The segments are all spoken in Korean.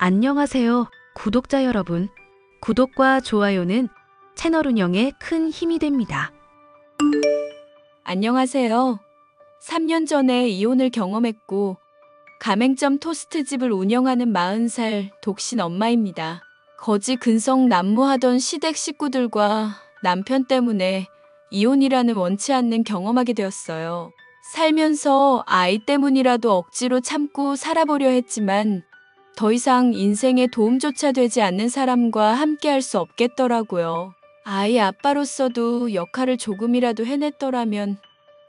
안녕하세요, 구독자 여러분. 구독과 좋아요는 채널 운영에 큰 힘이 됩니다. 안녕하세요. 3년 전에 이혼을 경험했고 가맹점 토스트집을 운영하는 40살 독신 엄마입니다. 거지 근성 난무하던 시댁 식구들과 남편 때문에 이혼이라는 원치 않는 경험하게 되었어요. 살면서 아이 때문이라도 억지로 참고 살아보려 했지만 더 이상 인생에 도움조차 되지 않는 사람과 함께할 수 없겠더라고요. 아이 아빠로서도 역할을 조금이라도 해냈더라면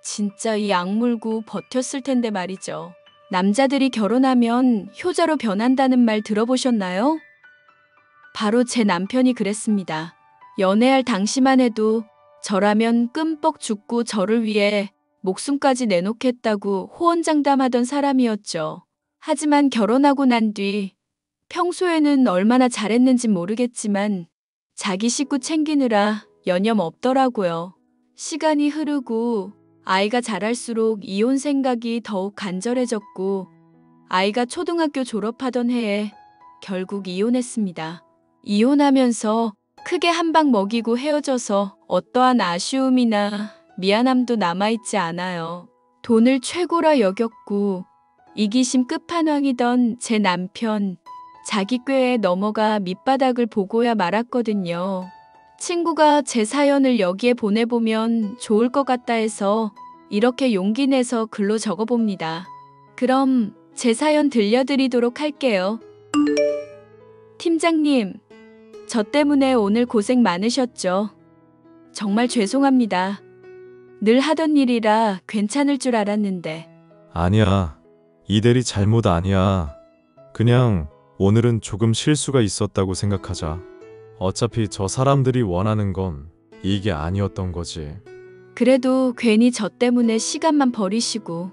진짜 이 악물고 버텼을 텐데 말이죠. 남자들이 결혼하면 효자로 변한다는 말 들어보셨나요? 바로 제 남편이 그랬습니다. 연애할 당시만 해도 저라면 끔뻑 죽고 저를 위해 목숨까지 내놓겠다고 호언장담하던 사람이었죠. 하지만 결혼하고 난 뒤 평소에는 얼마나 잘했는진 모르겠지만 자기 식구 챙기느라 여념 없더라고요. 시간이 흐르고 아이가 자랄수록 이혼 생각이 더욱 간절해졌고 아이가 초등학교 졸업하던 해에 결국 이혼했습니다. 이혼하면서 크게 한 방 먹이고 헤어져서 어떠한 아쉬움이나 미안함도 남아있지 않아요. 돈을 최고라 여겼고 이기심 끝판왕이던 제 남편, 자기 꾀에 넘어가 밑바닥을 보고야 말았거든요. 친구가 제 사연을 여기에 보내보면 좋을 것 같다 해서 이렇게 용기 내서 글로 적어봅니다. 그럼 제 사연 들려드리도록 할게요. 팀장님, 저 때문에 오늘 고생 많으셨죠? 정말 죄송합니다. 늘 하던 일이라 괜찮을 줄 알았는데. 아니야. 이대리 잘못 아니야. 그냥 오늘은 조금 실수가 있었다고 생각하자. 어차피 저 사람들이 원하는 건 이게 아니었던 거지. 그래도 괜히 저 때문에 시간만 버리시고.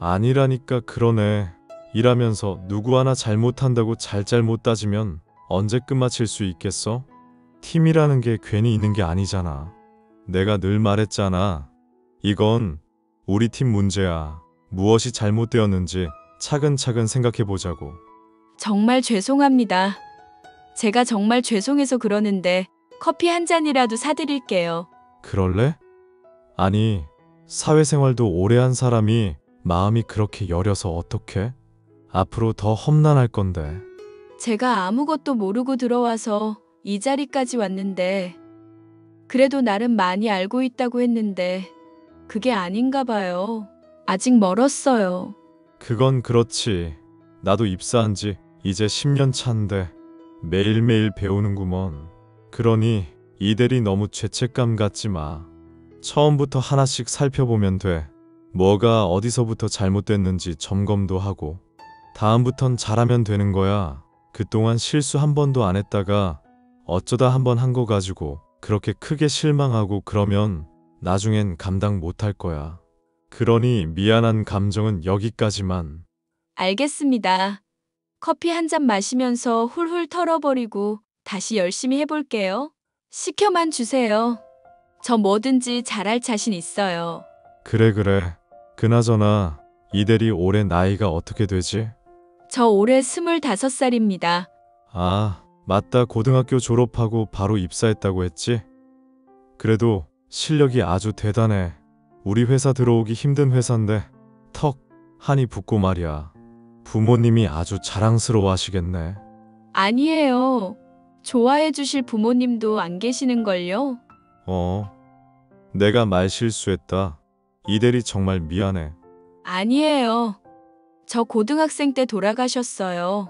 아니라니까 그러네. 일하면서 누구 하나 잘못한다고 잘못 따지면 언제 끝마칠 수 있겠어? 팀이라는 게 괜히 있는 게 아니잖아. 내가 늘 말했잖아. 이건 우리 팀 문제야. 무엇이 잘못되었는지 차근차근 생각해보자고. 정말 죄송합니다. 제가 정말 죄송해서 그러는데 커피 한 잔이라도 사드릴게요. 그럴래? 아니, 사회생활도 오래 한 사람이 마음이 그렇게 여려서 어떡해? 앞으로 더 험난할 건데. 제가 아무것도 모르고 들어와서 이 자리까지 왔는데 그래도 나름 많이 알고 있다고 했는데 그게 아닌가 봐요. 아직 멀었어요. 그건 그렇지. 나도 입사한 지 이제 10년 차인데 매일매일 배우는구먼. 그러니 이대리 너무 죄책감 갖지 마. 처음부터 하나씩 살펴보면 돼. 뭐가 어디서부터 잘못됐는지 점검도 하고 다음부턴 잘하면 되는 거야. 그동안 실수 한 번도 안 했다가 어쩌다 한 번 한 거 가지고 그렇게 크게 실망하고 그러면 나중엔 감당 못할 거야. 그러니 미안한 감정은 여기까지만. 알겠습니다. 커피 한 잔 마시면서 훌훌 털어버리고 다시 열심히 해볼게요. 시켜만 주세요. 저 뭐든지 잘할 자신 있어요. 그래. 그나저나 이대리 올해 나이가 어떻게 되지? 저 올해 25살입니다. 아, 맞다. 고등학교 졸업하고 바로 입사했다고 했지? 그래도 실력이 아주 대단해. 우리 회사 들어오기 힘든 회사인데 턱 한이 붙고 말이야. 부모님이 아주 자랑스러워 하시겠네. 아니에요. 좋아해 주실 부모님도 안 계시는걸요? 내가 말 실수했다. 이대리 정말 미안해. 아니에요. 저 고등학생 때 돌아가셨어요.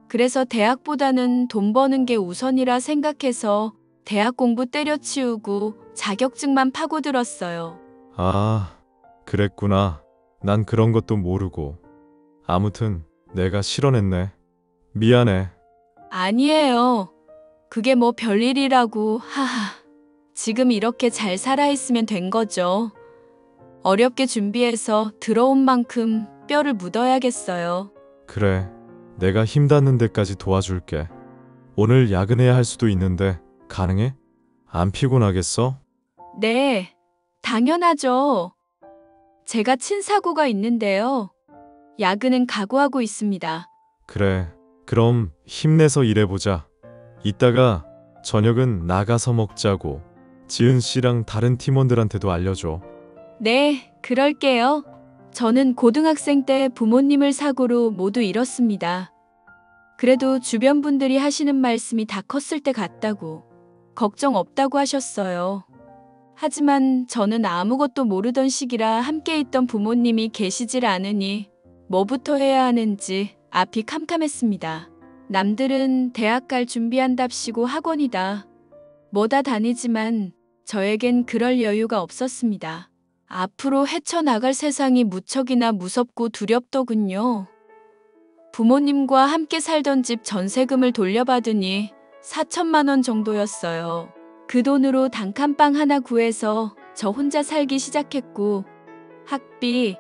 그래서 대학보다는 돈 버는 게 우선이라 생각해서 대학 공부 때려치우고 자격증만 파고들었어요. 아, 그랬구나. 난 그런 것도 모르고. 아무튼 내가 실언했네. 미안해. 아니에요. 그게 뭐 별일이라고, 하하. 지금 이렇게 잘 살아있으면 된 거죠. 어렵게 준비해서 들어온 만큼 뼈를 묻어야겠어요. 그래, 내가 힘 닿는 데까지 도와줄게. 오늘 야근해야 할 수도 있는데 가능해? 안 피곤하겠어? 네, 당연하죠. 제가 친 사고가 있는데요. 야근은 각오하고 있습니다. 그래, 그럼 힘내서 일해보자. 이따가 저녁은 나가서 먹자고. 지은 씨랑 다른 팀원들한테도 알려줘. 네, 그럴게요. 저는 고등학생 때 부모님을 사고로 모두 잃었습니다. 그래도 주변 분들이 하시는 말씀이 다 컸을 때 같다고, 걱정 없다고 하셨어요. 하지만 저는 아무것도 모르던 시기라 함께 있던 부모님이 계시질 않으니 뭐부터 해야 하는지 앞이 캄캄했습니다. 남들은 대학 갈 준비한답시고 학원이다, 뭐다 다니지만 저에겐 그럴 여유가 없었습니다. 앞으로 헤쳐나갈 세상이 무척이나 무섭고 두렵더군요. 부모님과 함께 살던 집 전세금을 돌려받으니 4천만 원 정도였어요. 그 돈으로 단칸방 하나 구해서 저 혼자 살기 시작했고, 학비,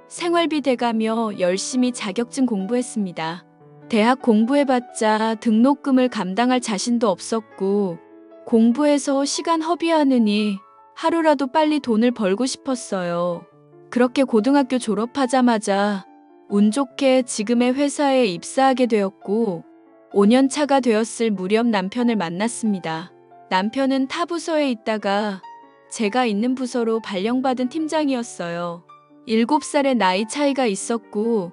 생활비 대가며 열심히 자격증 공부했습니다. 대학 공부해봤자 등록금을 감당할 자신도 없었고, 공부해서 시간 허비하느니 하루라도 빨리 돈을 벌고 싶었어요. 그렇게 고등학교 졸업하자마자 운 좋게 지금의 회사에 입사하게 되었고, 5년 차가 되었을 무렵 남편을 만났습니다. 남편은 타 부서에 있다가 제가 있는 부서로 발령받은 팀장이었어요. 7살의 나이 차이가 있었고,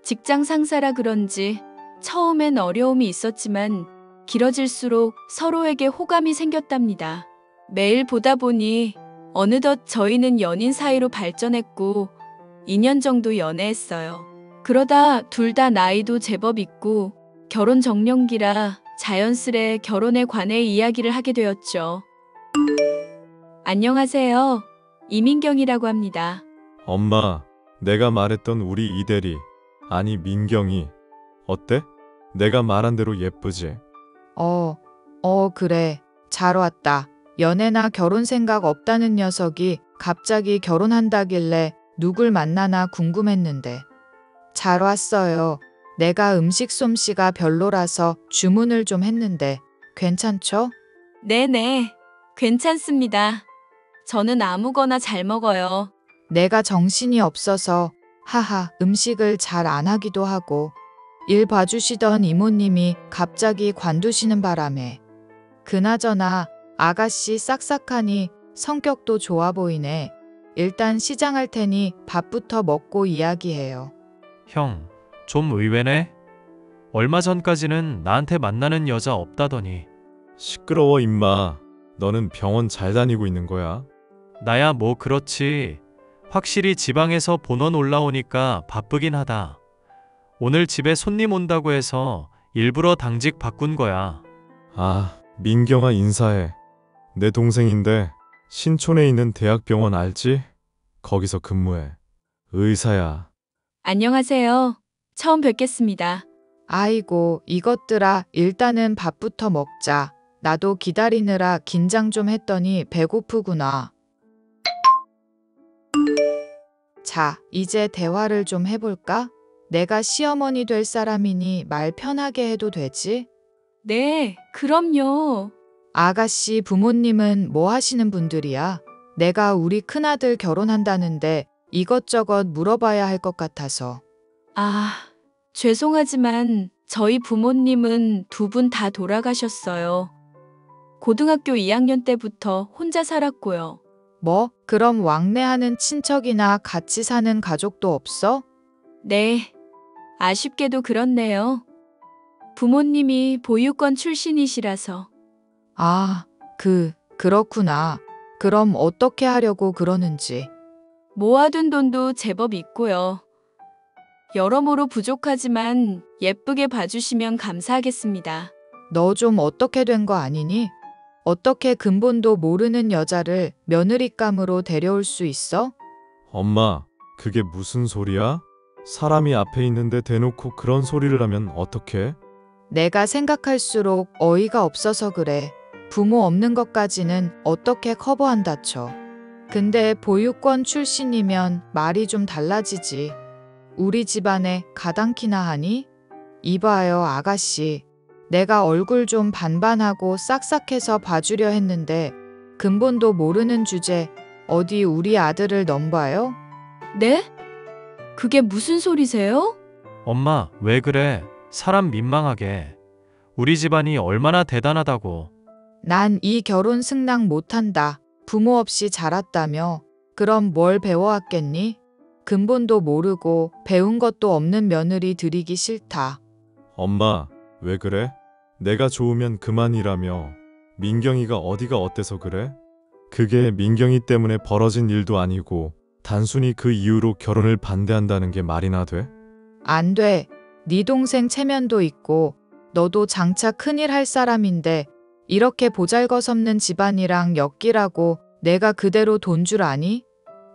직장 상사라 그런지 처음엔 어려움이 있었지만 길어질수록 서로에게 호감이 생겼답니다. 매일 보다 보니 어느덧 저희는 연인 사이로 발전했고 2년 정도 연애했어요. 그러다 둘 다 나이도 제법 있고 결혼 정년기라 자연스레 결혼에 관해 이야기를 하게 되었죠. 안녕하세요. 이민경이라고 합니다. 엄마, 내가 말했던 우리 이대리, 아니 민경이 어때? 내가 말한 대로 예쁘지? 그래. 잘 왔다. 연애나 결혼 생각 없다는 녀석이 갑자기 결혼한다길래 누굴 만나나 궁금했는데. 잘 왔어요. 내가 음식 솜씨가 별로라서 주문을 좀 했는데 괜찮죠? 네네, 괜찮습니다. 저는 아무거나 잘 먹어요. 내가 정신이 없어서 하하 음식을 잘 안 하기도 하고 일 봐주시던 이모님이 갑자기 관두시는 바람에. 그나저나 아가씨 싹싹하니 성격도 좋아 보이네. 일단 시장할 테니 밥부터 먹고 이야기해요. 형, 좀 의외네? 얼마 전까지는 나한테 만나는 여자 없다더니. 시끄러워 임마. 너는 병원 잘 다니고 있는 거야? 나야 뭐 그렇지. 확실히 지방에서 본원 올라오니까 바쁘긴 하다. 오늘 집에 손님 온다고 해서 일부러 당직 바꾼 거야. 아, 민경아 인사해. 내 동생인데 신촌에 있는 대학병원 알지? 거기서 근무해. 의사야. 안녕하세요. 처음 뵙겠습니다. 아이고 이것들아 일단은 밥부터 먹자. 나도 기다리느라 긴장 좀 했더니 배고프구나. 자, 이제 대화를 좀 해볼까? 내가 시어머니 될 사람이니 말 편하게 해도 되지? 네, 그럼요. 아가씨 부모님은 뭐 하시는 분들이야? 내가 우리 큰아들 결혼한다는데 이것저것 물어봐야 할 것 같아서. 아, 죄송하지만 저희 부모님은 두 분 다 돌아가셨어요. 고등학교 2학년 때부터 혼자 살았고요. 뭐? 그럼 왕래하는 친척이나 같이 사는 가족도 없어? 네, 아쉽게도 그렇네요. 부모님이 보육원 출신이시라서. 아, 그렇구나. 그럼 어떻게 하려고 그러는지. 모아둔 돈도 제법 있고요. 여러모로 부족하지만 예쁘게 봐주시면 감사하겠습니다. 너 좀 어떻게 된 거 아니니? 어떻게 근본도 모르는 여자를 며느리감으로 데려올 수 있어? 엄마, 그게 무슨 소리야? 사람이 앞에 있는데 대놓고 그런 소리를 하면 어떡해? 내가 생각할수록 어이가 없어서 그래. 부모 없는 것까지는 어떻게 커버한다 쳐. 근데 보육원 출신이면 말이 좀 달라지지. 우리 집안에 가당키나 하니? 이봐요 아가씨. 내가 얼굴 좀 반반하고 싹싹해서 봐주려 했는데 근본도 모르는 주제 어디 우리 아들을 넘봐요? 네? 그게 무슨 소리세요? 엄마, 왜 그래? 사람 민망하게. 우리 집안이 얼마나 대단하다고. 난 이 결혼 승낙 못한다. 부모 없이 자랐다며. 그럼 뭘 배워왔겠니? 근본도 모르고 배운 것도 없는 며느리 들이기 싫다. 엄마, 왜 그래? 내가 좋으면 그만이라며. 민경이가 어디가 어때서 그래? 그게 민경이 때문에 벌어진 일도 아니고 단순히 그 이유로 결혼을 반대한다는 게 말이나 돼? 안 돼. 네 동생 체면도 있고 너도 장차 큰일 할 사람인데 이렇게 보잘것없는 집안이랑 엮이라고 내가 그대로 돈 줄 아니?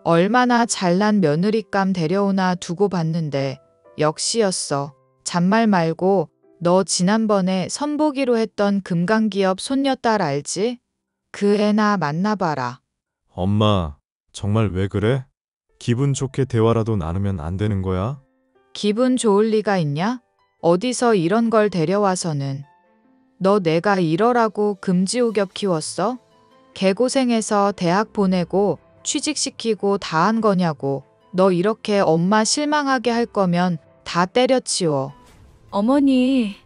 얼마나 잘난 며느리감 데려오나 두고 봤는데 역시였어. 잔말 말고 너 지난번에 선보기로 했던 금강기업 손녀딸 알지? 그 애나 만나봐라. 엄마, 정말 왜 그래? 기분 좋게 대화라도 나누면 안 되는 거야? 기분 좋을 리가 있냐? 어디서 이런 걸 데려와서는. 너 내가 이러라고 금지우겹 키웠어? 개고생해서 대학 보내고 취직시키고 다 한 거냐고. 너 이렇게 엄마 실망하게 할 거면 다 때려치워. 어머니,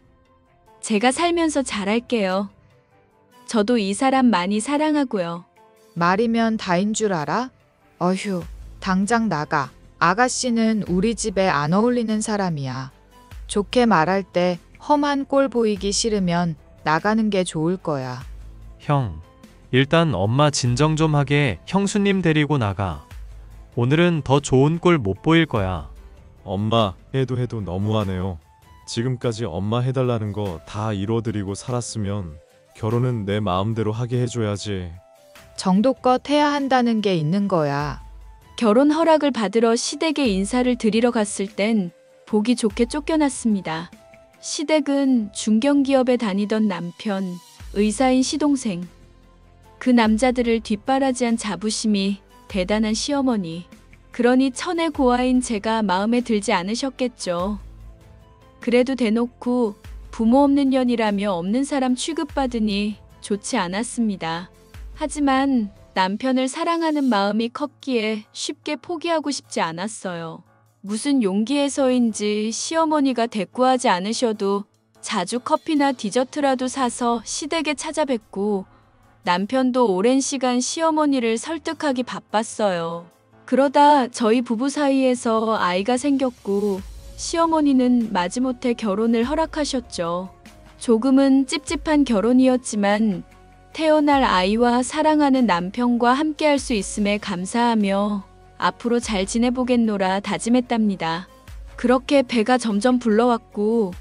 제가 살면서 잘할게요. 저도 이 사람 많이 사랑하고요. 말이면 다인 줄 알아? 어휴, 당장 나가. 아가씨는 우리 집에 안 어울리는 사람이야. 좋게 말할 때 험한 꼴 보이기 싫으면 나가는 게 좋을 거야. 형, 일단 엄마 진정 좀 하게 형수님 데리고 나가. 오늘은 더 좋은 꼴 못 보일 거야. 엄마, 해도 너무하네요. 지금까지 엄마 해달라는 거 다 이뤄드리고 살았으면 결혼은 내 마음대로 하게 해줘야지. 정도껏 해야 한다는 게 있는 거야. 결혼 허락을 받으러 시댁에 인사를 드리러 갔을 땐 보기 좋게 쫓겨났습니다. 시댁은 중견기업에 다니던 남편, 의사인 시동생, 그 남자들을 뒷바라지한 자부심이 대단한 시어머니. 그러니 천의 고아인 제가 마음에 들지 않으셨겠죠. 그래도 대놓고 부모 없는 년이라며 없는 사람 취급받으니 좋지 않았습니다. 하지만 남편을 사랑하는 마음이 컸기에 쉽게 포기하고 싶지 않았어요. 무슨 용기에서인지 시어머니가 대꾸하지 않으셔도 자주 커피나 디저트라도 사서 시댁에 찾아뵙고 남편도 오랜 시간 시어머니를 설득하기 바빴어요. 그러다 저희 부부 사이에서 아이가 생겼고 시어머니는 마지못해 결혼을 허락하셨죠. 조금은 찝찝한 결혼이었지만 태어날 아이와 사랑하는 남편과 함께할 수 있음에 감사하며 앞으로 잘 지내보겠노라 다짐했답니다. 그렇게 배가 점점 불러왔고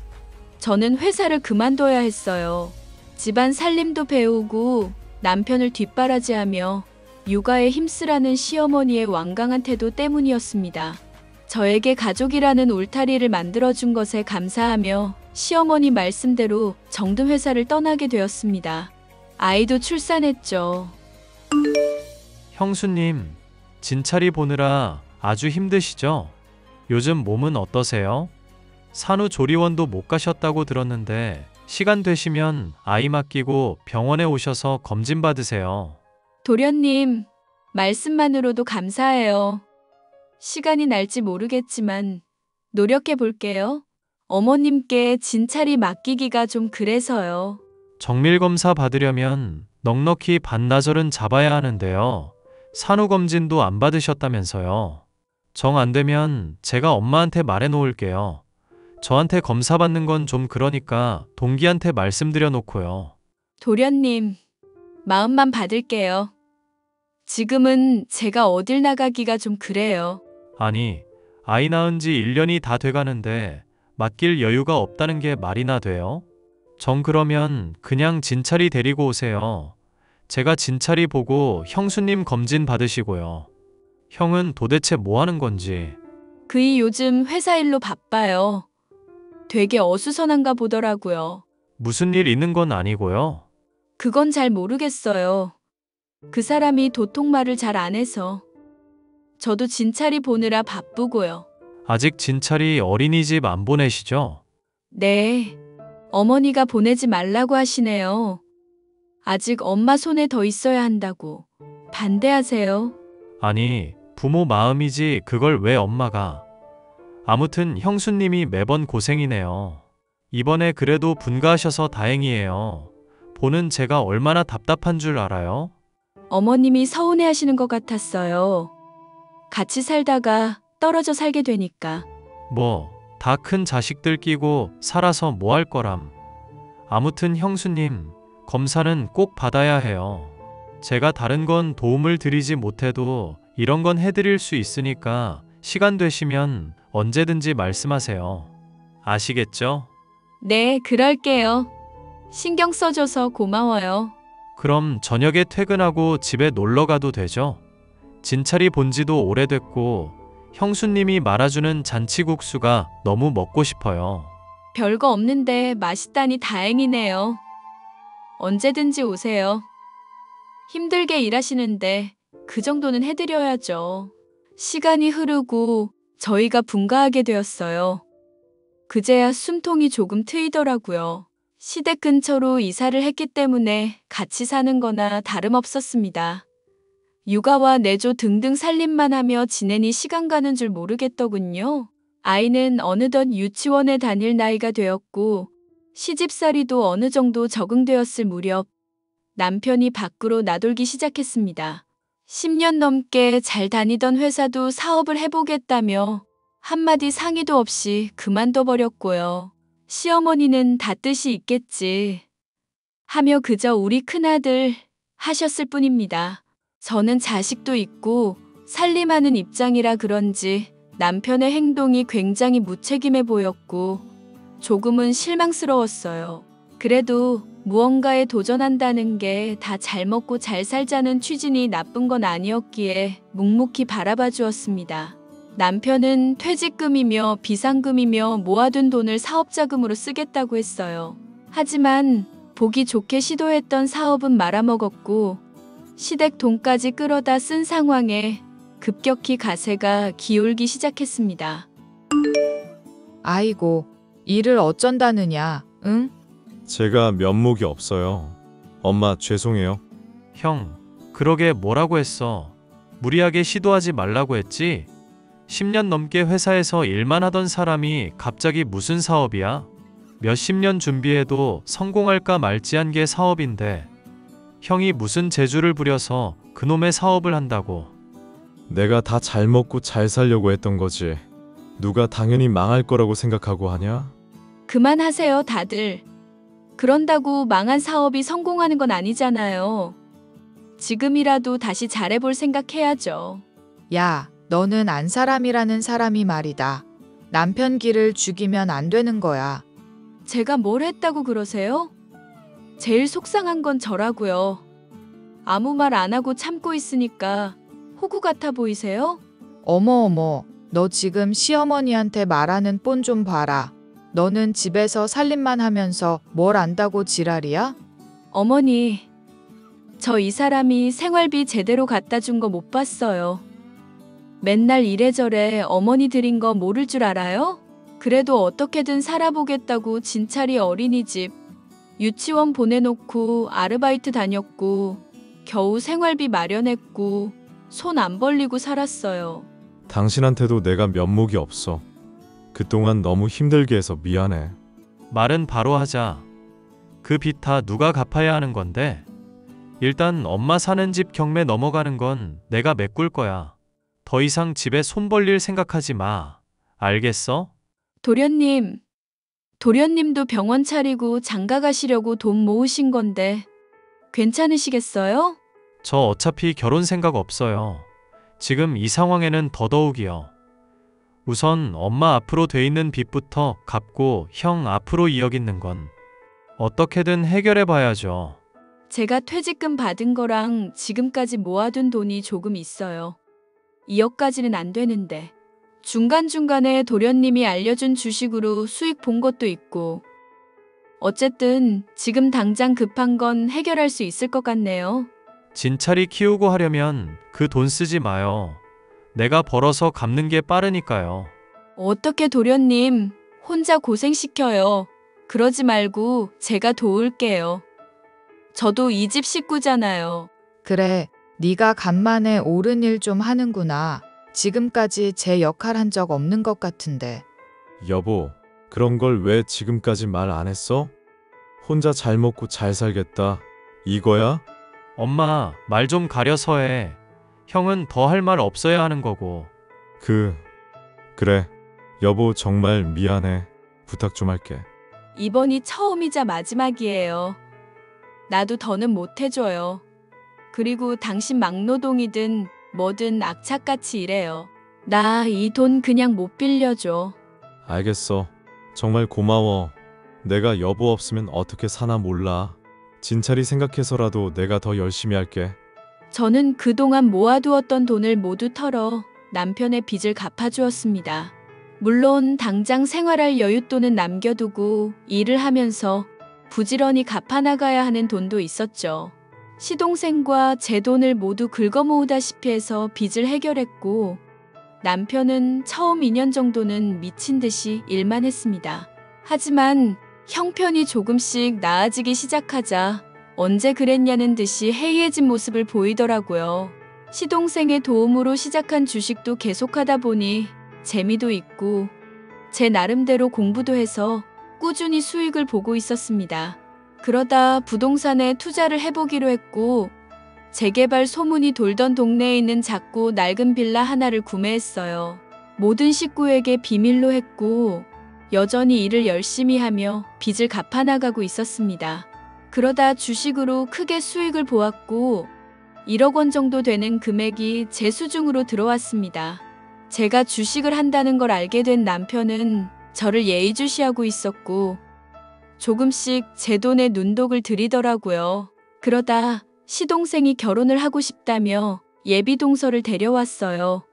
저는 회사를 그만둬야 했어요. 집안 살림도 배우고 남편을 뒷바라지하며 육아에 힘쓰라는 시어머니의 완강한 태도 때문이었습니다. 저에게 가족이라는 울타리를 만들어준 것에 감사하며 시어머니 말씀대로 정든 회사를 떠나게 되었습니다. 아이도 출산했죠. 형수님, 진찰이 보느라 아주 힘드시죠? 요즘 몸은 어떠세요? 산후조리원도 못 가셨다고 들었는데 시간 되시면 아이 맡기고 병원에 오셔서 검진 받으세요. 도련님, 말씀만으로도 감사해요. 시간이 날지 모르겠지만 노력해 볼게요. 어머님께 진찰이 맡기기가 좀 그래서요. 정밀검사 받으려면 넉넉히 반나절은 잡아야 하는데요. 산후검진도 안 받으셨다면서요. 정 안 되면 제가 엄마한테 말해 놓을게요. 저한테 검사 받는 건 좀 그러니까 동기한테 말씀드려 놓고요. 도련님, 마음만 받을게요. 지금은 제가 어딜 나가기가 좀 그래요. 아니, 아이 낳은 지 1년이 다 돼가는데 맡길 여유가 없다는 게 말이나 돼요? 정 그러면 그냥 진찰이 데리고 오세요. 제가 진찰이 보고 형수님 검진 받으시고요. 형은 도대체 뭐 하는 건지. 그이 요즘 회사 일로 바빠요. 되게 어수선한가 보더라고요. 무슨 일 있는 건 아니고요. 그건 잘 모르겠어요. 그 사람이 도통말을 잘 안 해서. 저도 진찰이 보느라 바쁘고요. 아직 진찰이 어린이집 안 보내시죠? 네, 어머니가 보내지 말라고 하시네요. 아직 엄마 손에 더 있어야 한다고. 반대하세요. 아니, 부모 마음이지 그걸 왜 엄마가. 아무튼 형수님이 매번 고생이네요. 이번에 그래도 분가하셔서 다행이에요. 보는 제가 얼마나 답답한 줄 알아요? 어머님이 서운해 하시는 것 같았어요. 같이 살다가 떨어져 살게 되니까. 뭐, 다 큰 자식들 끼고 살아서 뭐 할 거람. 아무튼 형수님, 검사는 꼭 받아야 해요. 제가 다른 건 도움을 드리지 못해도 이런 건 해드릴 수 있으니까 시간 되시면 언제든지 말씀하세요. 아시겠죠? 네, 그럴게요. 신경 써줘서 고마워요. 그럼 저녁에 퇴근하고 집에 놀러 가도 되죠? 진찰이 본 지도 오래됐고 형수님이 말아주는 잔치국수가 너무 먹고 싶어요. 별거 없는데 맛있다니 다행이네요. 언제든지 오세요. 힘들게 일하시는데 그 정도는 해드려야죠. 시간이 흐르고 저희가 분가하게 되었어요. 그제야 숨통이 조금 트이더라고요. 시댁 근처로 이사를 했기 때문에 같이 사는 거나 다름없었습니다. 육아와 내조 등등 살림만 하며 지내니 시간 가는 줄 모르겠더군요. 아이는 어느덧 유치원에 다닐 나이가 되었고 시집살이도 어느 정도 적응되었을 무렵 남편이 밖으로 나돌기 시작했습니다. 10년 넘게 잘 다니던 회사도 사업을 해보겠다며 한마디 상의도 없이 그만둬 버렸고요. 시어머니는 다 뜻이 있겠지 하며 그저 우리 큰아들 하셨을 뿐입니다. 저는 자식도 있고 살림하는 입장이라 그런지 남편의 행동이 굉장히 무책임해 보였고 조금은 실망스러웠어요. 그래도 무언가에 도전한다는 게 다 잘 먹고 잘 살자는 취진이 나쁜 건 아니었기에 묵묵히 바라봐 주었습니다. 남편은 퇴직금이며 비상금이며 모아둔 돈을 사업자금으로 쓰겠다고 했어요. 하지만 보기 좋게 시도했던 사업은 말아먹었고 시댁 돈까지 끌어다 쓴 상황에 급격히 가세가 기울기 시작했습니다. 아이고, 일을 어쩐다느냐, 응? 제가 면목이 없어요. 엄마 죄송해요. 형, 그러게 뭐라고 했어. 무리하게 시도하지 말라고 했지? 10년 넘게 회사에서 일만 하던 사람이 갑자기 무슨 사업이야? 몇십 년 준비해도 성공할까 말지한 게 사업인데 형이 무슨 재주를 부려서 그놈의 사업을 한다고. 내가 다 잘 먹고 잘 살려고 했던 거지. 누가 당연히 망할 거라고 생각하고 하냐? 그만하세요, 다들. 그런다고 망한 사업이 성공하는 건 아니잖아요. 지금이라도 다시 잘해볼 생각해야죠. 야, 너는 안 사람이라는 사람이 말이다. 남편 길을 죽이면 안 되는 거야. 제가 뭘 했다고 그러세요? 제일 속상한 건 저라고요. 아무 말 안 하고 참고 있으니까 호구 같아 보이세요? 어머, 너 지금 시어머니한테 말하는 본 좀 봐라. 너는 집에서 살림만 하면서 뭘 안다고 지랄이야? 어머니, 저 이 사람이 생활비 제대로 갖다 준 거 못 봤어요. 맨날 이래저래 어머니 드린 거 모를 줄 알아요? 그래도 어떻게든 살아보겠다고 진찰이 어린이집, 유치원 보내놓고 아르바이트 다녔고 겨우 생활비 마련했고 손 안 벌리고 살았어요. 당신한테도 내가 면목이 없어. 그동안 너무 힘들게 해서 미안해. 말은 바로 하자. 그 빚 다 누가 갚아야 하는 건데? 일단 엄마 사는 집 경매 넘어가는 건 내가 메꿀 거야. 더 이상 집에 손 벌릴 생각하지 마. 알겠어? 도련님도 병원 차리고 장가 가시려고 돈 모으신 건데 괜찮으시겠어요? 저 어차피 결혼 생각 없어요. 지금 이 상황에는 더더욱이요. 우선 엄마 앞으로 돼 있는 빚부터 갚고 형 앞으로 이어깃는 건 어떻게든 해결해 봐야죠. 제가 퇴직금 받은 거랑 지금까지 모아둔 돈이 조금 있어요. 2억까지는 안 되는데 중간중간에 도련님이 알려준 주식으로 수익 본 것도 있고 어쨌든 지금 당장 급한 건 해결할 수 있을 것 같네요. 진찰이 키우고 하려면 그 돈 쓰지 마요. 내가 벌어서 갚는 게 빠르니까요. 어떻게 도련님 혼자 고생시켜요. 그러지 말고 제가 도울게요. 저도 이 집 식구잖아요. 그래, 네가 간만에 옳은 일 좀 하는구나. 지금까지 제 역할 한 적 없는 것 같은데. 여보, 그런 걸 왜 지금까지 말 안 했어? 혼자 잘 먹고 잘 살겠다. 이거야? 엄마, 말 좀 가려서 해. 형은 더 할 말 없어야 하는 거고. 그래. 여보 정말 미안해. 부탁 좀 할게. 이번이 처음이자 마지막이에요. 나도 더는 못 해줘요. 그리고 당신 막노동이든 뭐든 악착같이 일해요. 나 이 돈 그냥 못 빌려줘. 알겠어. 정말 고마워. 내가 여보 없으면 어떻게 사나 몰라. 진찰이 생각해서라도 내가 더 열심히 할게. 저는 그동안 모아두었던 돈을 모두 털어 남편의 빚을 갚아주었습니다. 물론 당장 생활할 여윳돈은 남겨두고 일을 하면서 부지런히 갚아나가야 하는 돈도 있었죠. 시동생과 제 돈을 모두 긁어모으다시피 해서 빚을 해결했고 남편은 처음 2년 정도는 미친 듯이 일만 했습니다. 하지만 형편이 조금씩 나아지기 시작하자 언제 그랬냐는 듯이 해이해진 모습을 보이더라고요. 시동생의 도움으로 시작한 주식도 계속하다 보니 재미도 있고 제 나름대로 공부도 해서 꾸준히 수익을 보고 있었습니다. 그러다 부동산에 투자를 해보기로 했고 재개발 소문이 돌던 동네에 있는 작고 낡은 빌라 하나를 구매했어요. 모든 식구에게 비밀로 했고 여전히 일을 열심히 하며 빚을 갚아나가고 있었습니다. 그러다 주식으로 크게 수익을 보았고 1억 원 정도 되는 금액이 제 수중으로 들어왔습니다. 제가 주식을 한다는 걸 알게 된 남편은 저를 예의주시하고 있었고 조금씩 제 돈에 눈독을 들이더라고요. 그러다 시동생이 결혼을 하고 싶다며 예비 동서를 데려왔어요.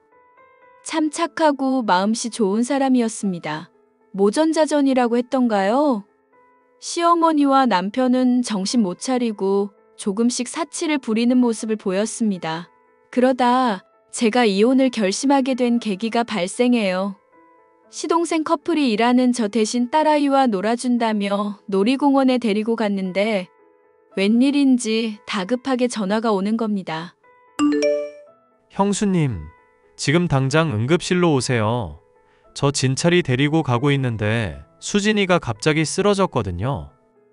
참 착하고 마음씨 좋은 사람이었습니다. 모전자전이라고 했던가요? 시어머니와 남편은 정신 못 차리고 조금씩 사치를 부리는 모습을 보였습니다. 그러다 제가 이혼을 결심하게 된 계기가 발생해요. 시동생 커플이 일하는 저 대신 딸아이와 놀아준다며 놀이공원에 데리고 갔는데 웬일인지 다급하게 전화가 오는 겁니다. 형수님, 지금 당장 응급실로 오세요. 저 진찰이 데리고 가고 있는데 수진이가 갑자기 쓰러졌거든요.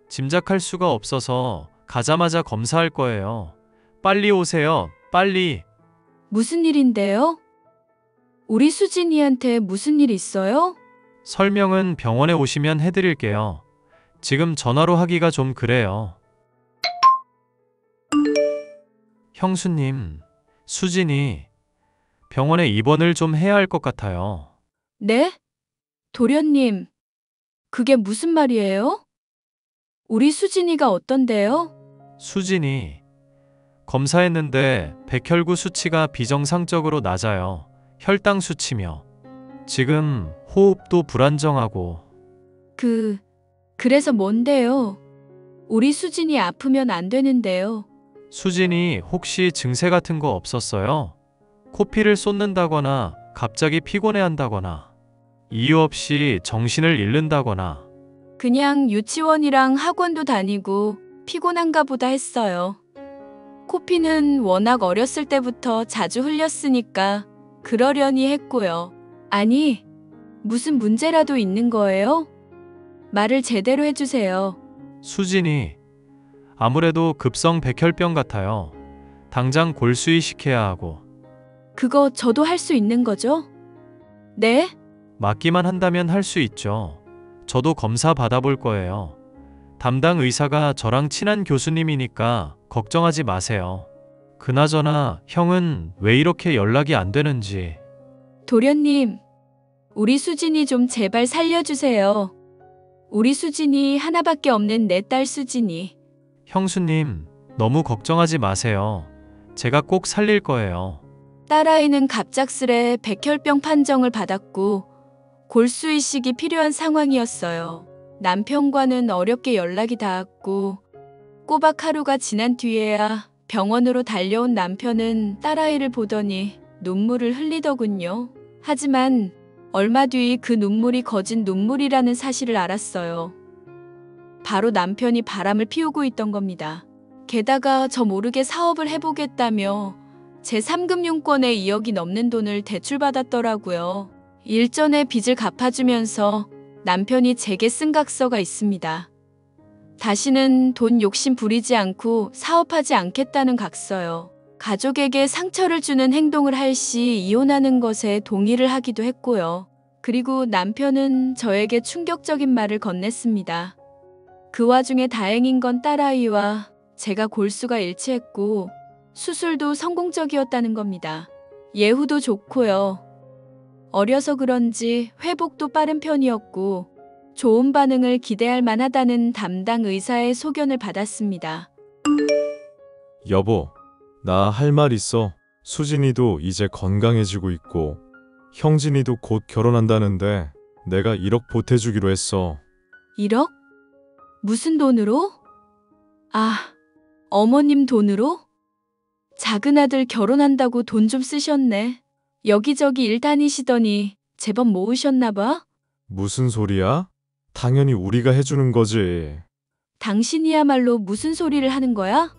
짐작할 수가 없어서 가자마자 검사할 거예요. 빨리 오세요. 빨리. 무슨 일인데요? 우리 수진이한테 무슨 일 있어요? 설명은 병원에 오시면 해드릴게요. 지금 전화로 하기가 좀 그래요. 형수님, 수진이 병원에 입원을 좀 해야 할 것 같아요. 네? 도련님, 그게 무슨 말이에요? 우리 수진이가 어떤데요? 수진이 검사했는데 백혈구 수치가 비정상적으로 낮아요. 혈당 수치며 지금 호흡도 불안정하고. 그래서 뭔데요? 우리 수진이 아프면 안 되는데요. 수진이 혹시 증세 같은 거 없었어요? 코피를 쏟는다거나 갑자기 피곤해한다거나 이유 없이 정신을 잃는다거나. 그냥 유치원이랑 학원도 다니고 피곤한가 보다 했어요. 코피는 워낙 어렸을 때부터 자주 흘렸으니까 그러려니 했고요. 아니, 무슨 문제라도 있는 거예요? 말을 제대로 해주세요. 수진이 아무래도 급성 백혈병 같아요. 당장 골수 이식해야 하고. 그거 저도 할 수 있는 거죠? 네? 맞기만 한다면 할 수 있죠. 저도 검사 받아볼 거예요. 담당 의사가 저랑 친한 교수님이니까 걱정하지 마세요. 그나저나 형은 왜 이렇게 연락이 안 되는지. 도련님, 우리 수진이 좀 제발 살려주세요. 우리 수진이 하나밖에 없는 내 딸 수진이. 형수님, 너무 걱정하지 마세요. 제가 꼭 살릴 거예요. 딸아이는 갑작스레 백혈병 판정을 받았고 골수 이식이 필요한 상황이었어요. 남편과는 어렵게 연락이 닿았고 꼬박 하루가 지난 뒤에야 병원으로 달려온 남편은 딸아이를 보더니 눈물을 흘리더군요. 하지만 얼마 뒤 그 눈물이 거짓 눈물이라는 사실을 알았어요. 바로 남편이 바람을 피우고 있던 겁니다. 게다가 저 모르게 사업을 해보겠다며 제 3금융권에 2억이 넘는 돈을 대출받았더라고요. 일전에 빚을 갚아주면서 남편이 제게 쓴 각서가 있습니다. 다시는 돈 욕심 부리지 않고 사업하지 않겠다는 각서요. 가족에게 상처를 주는 행동을 할 시 이혼하는 것에 동의를 하기도 했고요. 그리고 남편은 저에게 충격적인 말을 건넸습니다. 그 와중에 다행인 건 딸아이와 제가 골수가 일치했고 수술도 성공적이었다는 겁니다. 예후도 좋고요. 어려서 그런지 회복도 빠른 편이었고 좋은 반응을 기대할 만하다는 담당 의사의 소견을 받았습니다. 여보, 나 할 말 있어. 수진이도 이제 건강해지고 있고 형진이도 곧 결혼한다는데 내가 1억 보태주기로 했어. 1억? 무슨 돈으로? 아, 어머님 돈으로? 작은 아들 결혼한다고 돈 좀 쓰셨네. 여기저기 일 다니시더니 제법 모으셨나 봐? 무슨 소리야? 당연히 우리가 해주는 거지. 당신이야말로 무슨 소리를 하는 거야?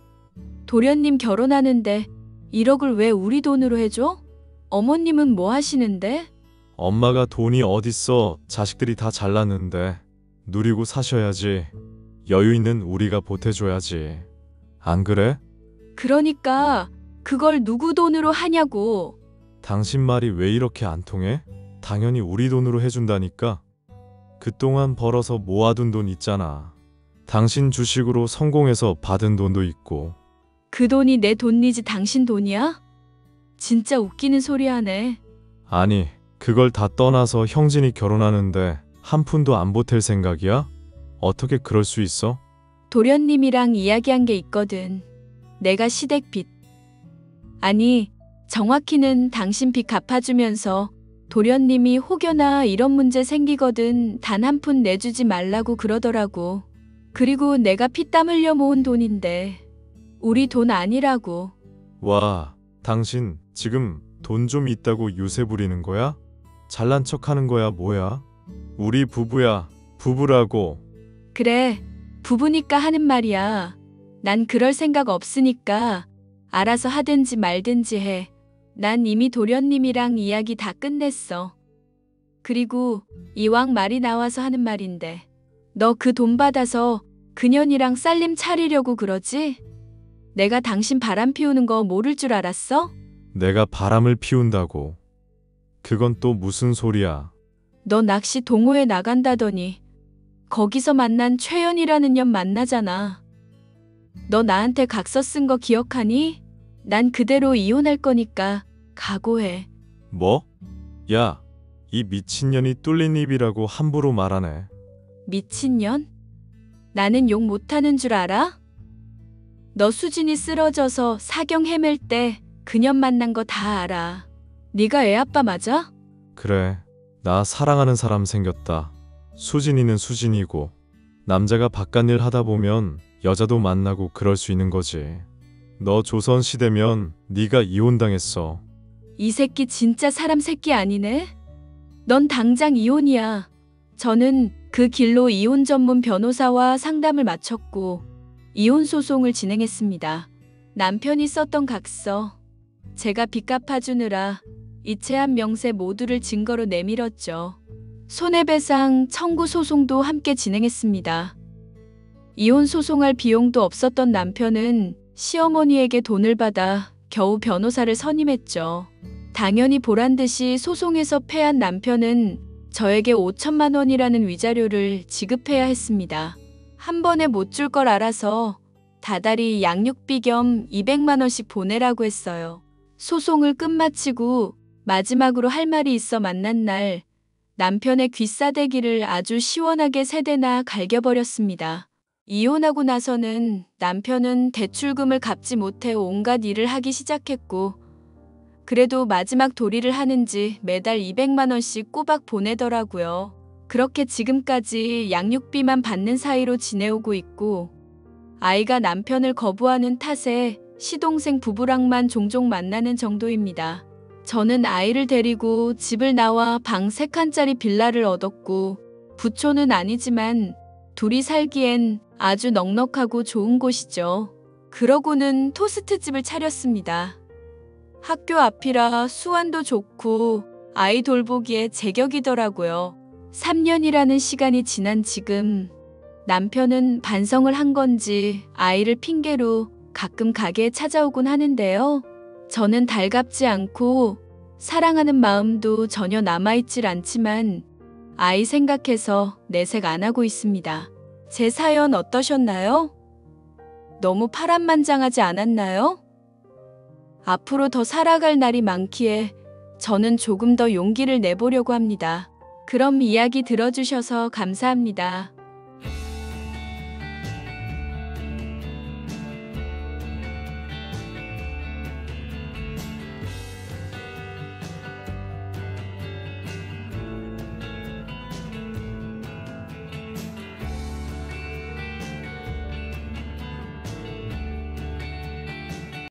도련님 결혼하는데 1억을 왜 우리 돈으로 해줘? 어머님은 뭐 하시는데? 엄마가 돈이 어딨어. 자식들이 다 잘났는데 누리고 사셔야지. 여유 있는 우리가 보태줘야지. 안 그래? 그러니까 그걸 누구 돈으로 하냐고. 당신 말이 왜 이렇게 안 통해? 당연히 우리 돈으로 해준다니까. 그동안 벌어서 모아둔 돈 있잖아. 당신 주식으로 성공해서 받은 돈도 있고. 그 돈이 내 돈이지 당신 돈이야? 진짜 웃기는 소리 하네. 아니, 그걸 다 떠나서 형진이 결혼하는데 한 푼도 안 보탤 생각이야? 어떻게 그럴 수 있어? 도련님이랑 이야기한 게 있거든. 내가 시댁 빚. 아니, 정확히는 당신 빚 갚아주면서 도련님이 혹여나 이런 문제 생기거든 단 한 푼 내주지 말라고 그러더라고. 그리고 내가 피땀 흘려 모은 돈인데 우리 돈 아니라고. 와, 당신 지금 돈 좀 있다고 유세 부리는 거야? 잘난 척 하는 거야, 뭐야? 우리 부부야, 부부라고. 그래, 부부니까 하는 말이야. 난 그럴 생각 없으니까 알아서 하든지 말든지 해. 난 이미 도련님이랑 이야기 다 끝냈어. 그리고 이왕 말이 나와서 하는 말인데 너 그 돈 받아서 그년이랑 쌀림 차리려고 그러지? 내가 당신 바람 피우는 거 모를 줄 알았어? 내가 바람을 피운다고. 그건 또 무슨 소리야? 너 낚시 동호회 나간다더니 거기서 만난 최연이라는 년 만나잖아. 너 나한테 각서 쓴 거 기억하니? 난 그대로 이혼할 거니까 각오해. 뭐? 야, 이 미친년이 뚫린 입이라고 함부로 말하네. 미친년? 나는 욕 못하는 줄 알아? 너 수진이 쓰러져서 사경 헤맬 때 그년 만난 거 다 알아. 네가 애 아빠 맞아? 그래, 나 사랑하는 사람 생겼다. 수진이는 수진이고 남자가 바깥일 하다 보면 여자도 만나고 그럴 수 있는 거지. 너 조선시대면 네가 이혼당했어. 이 새끼 진짜 사람 새끼 아니네? 넌 당장 이혼이야. 저는 그 길로 이혼 전문 변호사와 상담을 마쳤고 이혼 소송을 진행했습니다. 남편이 썼던 각서, 제가 빚 갚아주느라 이체한 명세 모두를 증거로 내밀었죠. 손해배상 청구 소송도 함께 진행했습니다. 이혼 소송할 비용도 없었던 남편은 시어머니에게 돈을 받아 겨우 변호사를 선임했죠. 당연히 보란듯이 소송에서 패한 남편은 저에게 5천만 원이라는 위자료를 지급해야 했습니다. 한 번에 못 줄 걸 알아서 다달이 양육비 겸 200만 원씩 보내라고 했어요. 소송을 끝마치고 마지막으로 할 말이 있어 만난 날 남편의 귀싸대기를 아주 시원하게 3대나 갈겨버렸습니다. 이혼하고 나서는 남편은 대출금을 갚지 못해 온갖 일을 하기 시작했고 그래도 마지막 도리를 하는지 매달 200만 원씩 꼬박 보내더라고요. 그렇게 지금까지 양육비만 받는 사이로 지내오고 있고 아이가 남편을 거부하는 탓에 시동생 부부랑만 종종 만나는 정도입니다. 저는 아이를 데리고 집을 나와 방 3칸짜리 빌라를 얻었고 부촌은 아니지만 둘이 살기엔 아주 넉넉하고 좋은 곳이죠. 그러고는 토스트집을 차렸습니다. 학교 앞이라 수완도 좋고 아이 돌보기에 제격이더라고요. 3년이라는 시간이 지난 지금 남편은 반성을 한 건지 아이를 핑계로 가끔 가게에 찾아오곤 하는데요. 저는 달갑지 않고 사랑하는 마음도 전혀 남아있질 않지만 아이 생각해서 내색 안 하고 있습니다. 제 사연 어떠셨나요? 너무 파란만장하지 않았나요? 앞으로 더 살아갈 날이 많기에 저는 조금 더 용기를 내보려고 합니다. 그럼 이야기 들어주셔서 감사합니다.